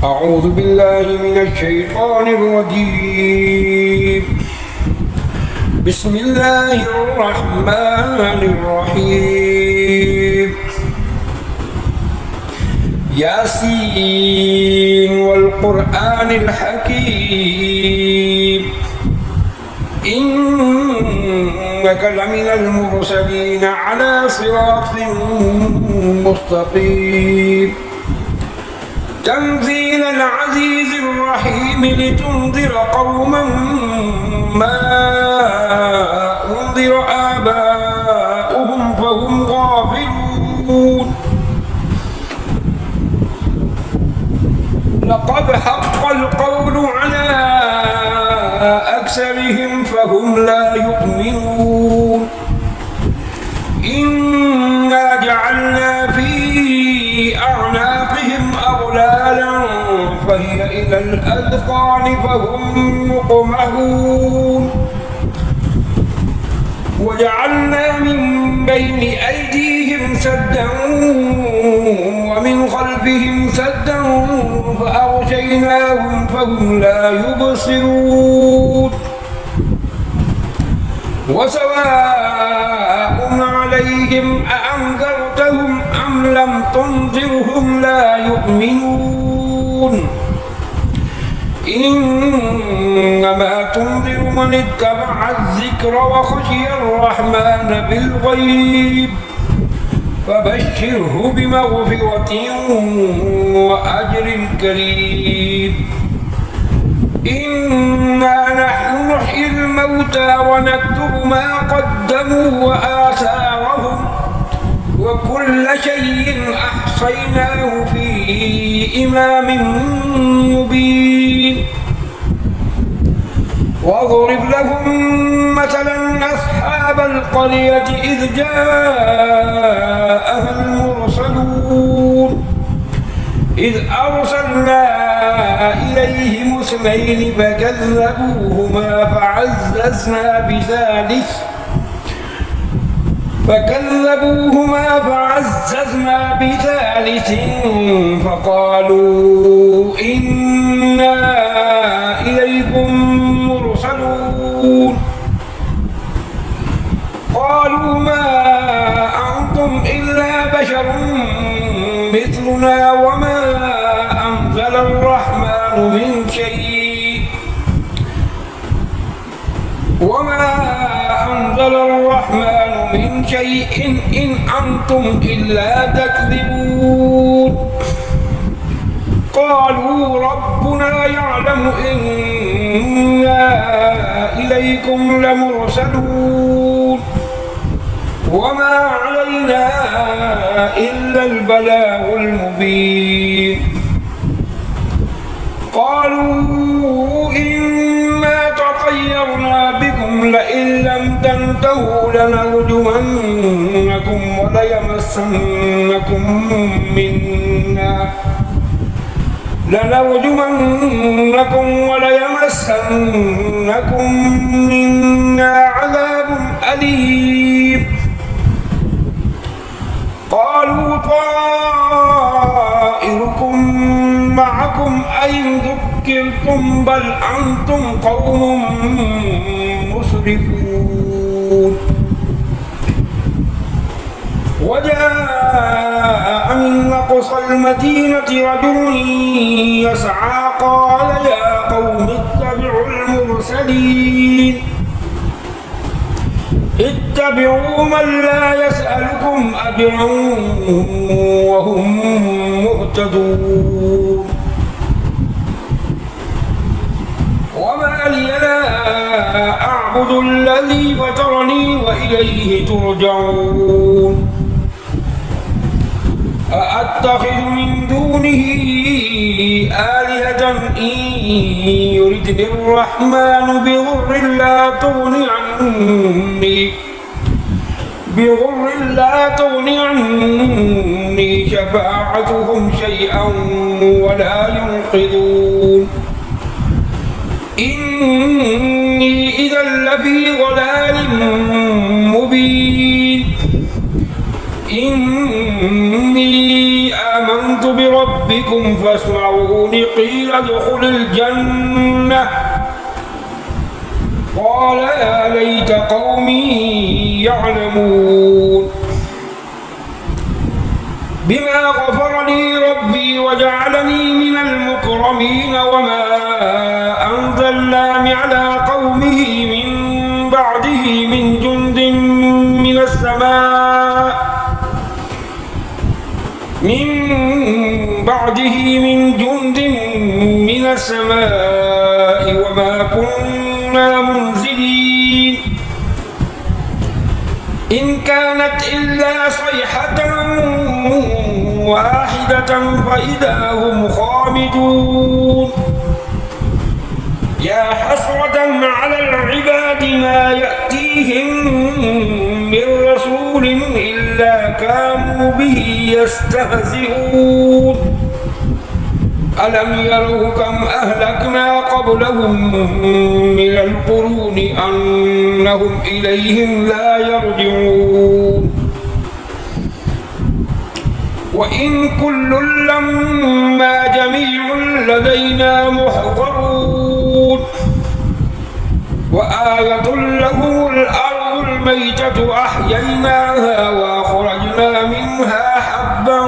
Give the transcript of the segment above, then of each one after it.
أعوذ بالله من الشيطان الرجيم. بسم الله الرحمن الرحيم. ياسين والقرآن الحكيم إنك لمن المرسلين على صراط مستقيم. تنزيل العزيز الرحيم لتنذر قوما ما أنذر آباؤهم فهم غافلون. لقد حق القول على أكثرهم فهم لا يؤمنون. إنا جعلنا في أعناقهم أغلالا فهي إلى الأذقان فهم مقمحون. وجعلنا من بين أيديهم سدا ومن خلفهم سدا فأغشيناهم فهم لا يبصرون. وسواء عليهم أأنذرتهم أم لم تنذرهم لا يؤمنون. إنما تنذر من اتبع الذكر وخشي الرحمن بالغيب فبشره بمغفرة وأجر كريم. إنا نحن نحيي الموتى ونكتب ما قدموا وآثارهم وكل شيء أحصيناه في إمام مبين. واضرب لهم مثلا أصحاب القرية إذ جاءها المرسلون إذ أرسلنا إليهم اثنين فكذبوهما فعززنا بثالث فقالوا إنا إليكم مرسلون. قالوا ما أنتم إلا بشر مثلنا وما أنزل الرحمن من شيء إن أنتم إلا تكذبون. قالوا ربنا يعلم إنا إليكم لمرسلون وما علينا إلا البلاغ المبين. قالوا إنا تطيرنا بكم لئن لم تنتهوا لنرجمنكم وليمسنكم منا عذاب أليم. قالوا طائركم معكم أئن ذكرتم بل أنتم قوم مسرفون. وجاء من أقصى المدينة رجل يسعى قال يا قوم اتبعوا المرسلين اتبعوا من لا يسألكم أجرا وهم مهتدون. وما لي لا أعبد الذي فطرني وإليه ترجعون. أأتخذ من دونه آلهة إن يردني الرحمن بضر لا تغني عني شفاعتهم شيئا ولا ينقذون. إني إذا لفي ضلال مبين. إني آمنت ألست بربكم فاسمعون قيل ادخل الجنة قال يا ليت قومي يعلمون بما غفر لي ربي وجعلني من المكرمين وما أنزلنا على قومه من بعده من جند من السماء وما كنا منزلين إن كانت إلا صيحة واحدة فإذا هم خامدون يا حسرة على العباد ما يأتيهم من رسول إلا كانوا به يستهزئون ألم يروا كم أهلكنا قبلهم من القرون أنهم إليهم لا يرجعون وإن كل لما جميع لدينا محضرون وآية لهم الأرض الميتة أحييناها وأخرجنا منها حبا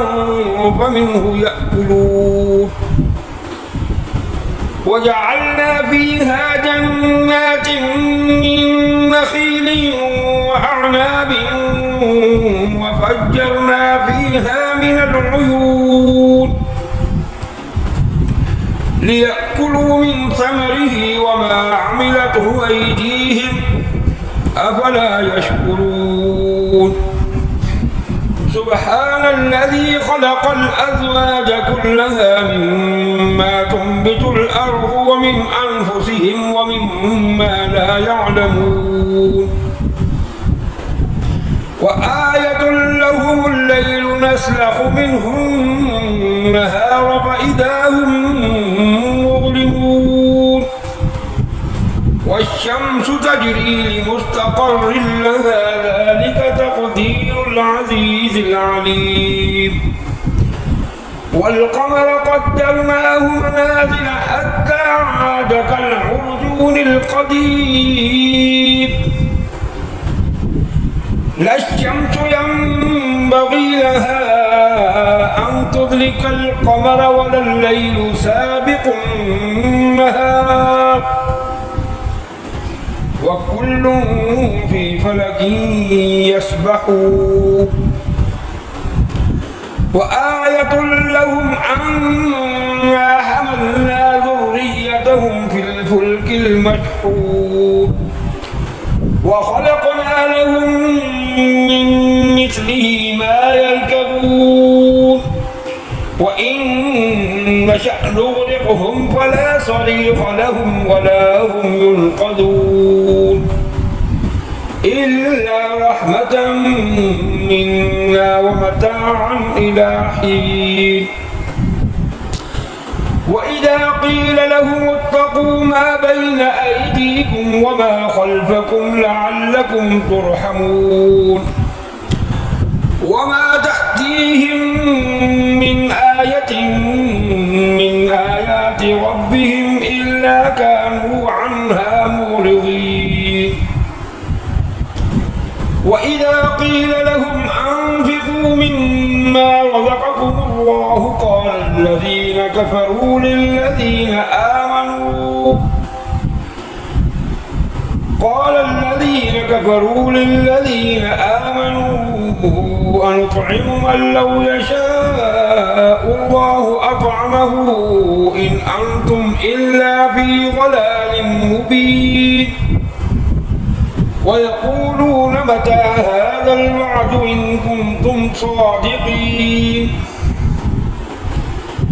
فمنه يأكلون وجعلنا فيها جنات من نخيل وأعناب وفجرنا فيها من العيون ليأكلوا من ثمره وما عملته أيديهم أفلا يشكرون سبحان الذي خلق الأزواج كلها مما تنبت الأرض ومن أنفسهم ومما لا يعلمون وآية لهم الليل نسلخ منه النهار فإذا هم مظلمون والشمس تجري لمستقر لها ذلك تقدير العزيز العليم والقمر قدرناه منازل حتى عاد كالعرجون القديم لا الشمس ينبغي لها أن تدرك القمر ولا الليل سابق النهار وكل في فلك يسبحون وآية لهم أنا حملنا ذريتهم في الفلك المشحون وخلقنا لهم من مثله ما يركبون وإن نشأ نغرقهم فلا صريخ لهم ولا هم ينقذون إلا رحمة منا ومتاعا إلى حين وإذا قيل لهم اتقوا ما بين أيديكم وما خلفكم لعلكم ترحمون وما تأتيهم من آية من آيات ربهم إلا كانوا عنها معرضين وإذا قيل لهم أنفقوا مما رزقكم الله قال الذين كفروا للذين آمنوا أنطعم من لو يشاء الله أطعمه إن أنتم إلا في ضلال مبين ويقولون متى هذا الوعد إن كنتم صادقين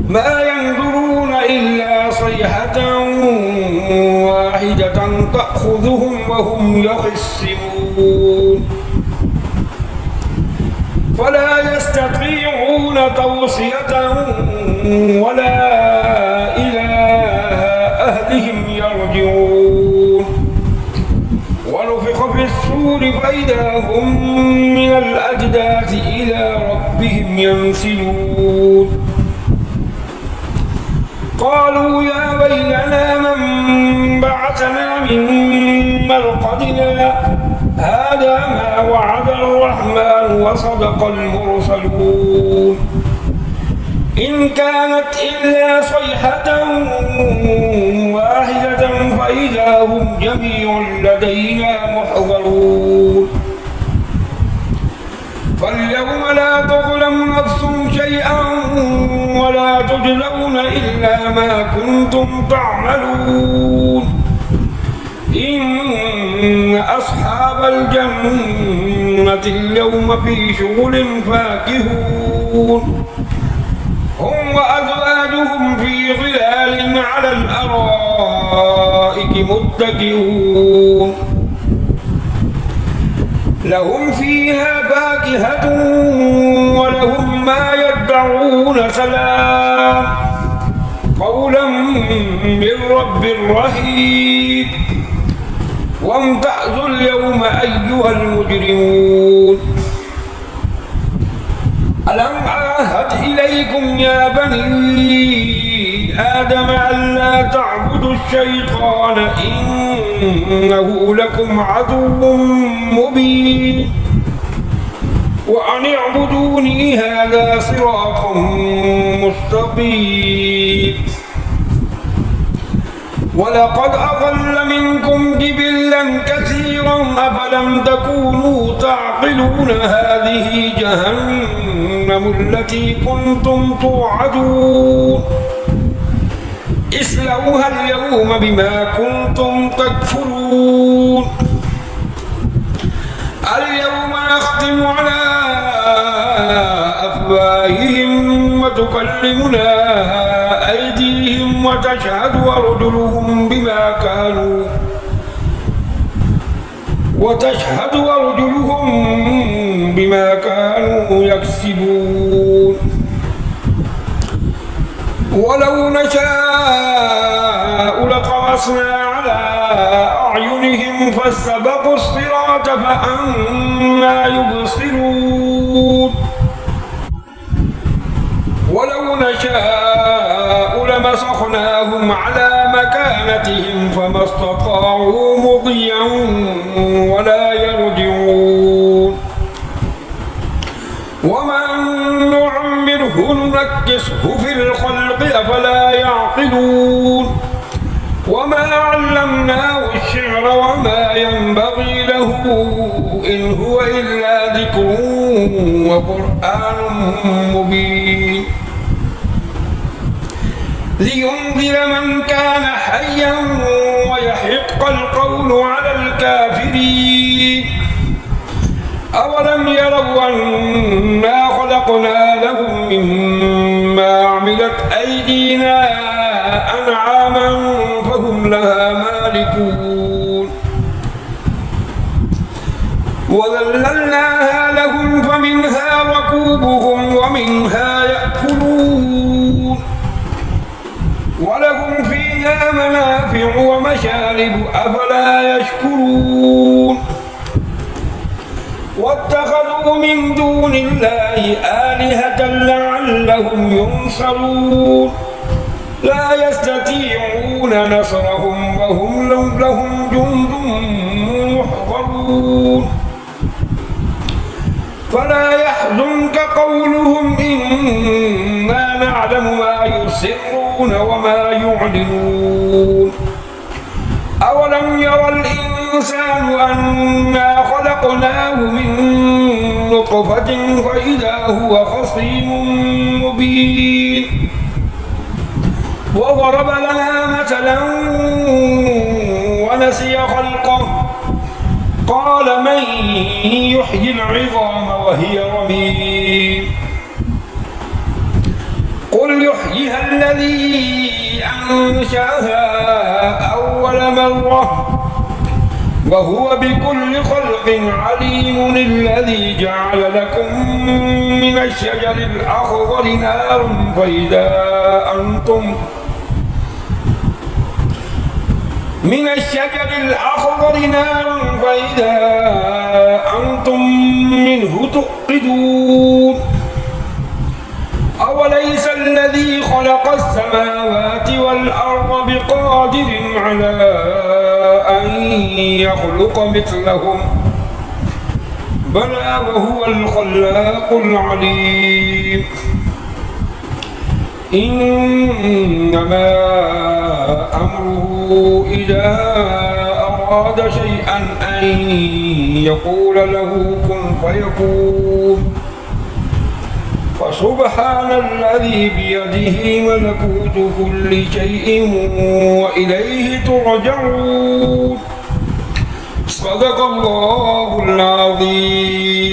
ما ينظرون إلا صيحة واحدة تأخذهم وهم يخصمون فلا يستطيعون توصية ولا إلى أهلهم يرجعون ونفخ في الصور فإذا هم من الأجداث إلى ربهم ينسلون قالوا يا ويلنا من بعثنا من مرقدنا هذا ما وعد الرحمن وصدق المرسلون إن كانت إلا صيحة واحدة فإذا هم جميع لدينا محضرون فاليوم لا تظلم نفس شيئا ولا تجزون إلا ما كنتم تعملون إن أصحاب الجنة اليوم في شغل فاكهون هم وأزواجهم في ظلال على الأرائك متكئون لهم فيها فاكهة ولهم ما يدعون سلام قولا من رب رحيم وامتازوا اليوم أيها المجرمون ألم أعهد إليكم يا بني آدم ألا تعبدوا الشيطان إنه لكم عدو مبين وأن اعبدوني هذا صراط مستقيم ولقد أضل منكم جبلا كثيرا أفلم تكونوا تعقلون هذه جهنم التي كنتم توعدون اصلوها اليوم بما كنتم تكفرون اليوم نختم على أفواههم وتكلمنا أيديهم وتشهد أرجلهم بما كانوا يكسبون ولو نشاء لطمسنا على أعينهم فاستبقوا الصراط فأنى يبصرون ولو نشاء لمسخناهم على مكانتهم فما استطاعوا مضيا ولا يرجعون ومن نعمره ننكسه في الخلق أفلا يعقلون وما علمناه الشعر وما ينبغي له إن هو إلا ذكر وقرآن مبين لينذر من كان حيا ويحق القول على الكافرين أولم يروا أنا خلقنا لهم مما عملت أيدينا أنعاما فهم لها مالكون وذللناها لهم فمنها ركوبهم ومنها يأكلون ولهم فيها منافع ومشارب أفلا يشكرون واتخذوا من دون الله آلهة لعلهم ينصرون لا يستطيعون نصرهم وهم لهم جند محضرون فلا يحزنك قولهم إنا نعلم ما يسرون وما يعلنون أولم يرى الإنسان أنا خلقناه من نطفة فإذا هو خصيم مبين وضرب لنا مثلا ونسي خلقه قال من يحيي العظام وهي رميم قل يحييها الذي أنشأها أول مرة وهو بكل خلق عليم الذي جعل لكم من الشجر الأخضر نارا فإذا أنتم منه توقدون أوليس أوليس الذي خلق السماوات والأرض بقادر على أن يخلق مثلهم بلى وهو الخلاق العليم إنما أمره إذا أراد شيئا أن يقول له كن فيكون فسبحان الذي بيده ملكوت كل شيء وإليه ترجعون صدق الله العظيم.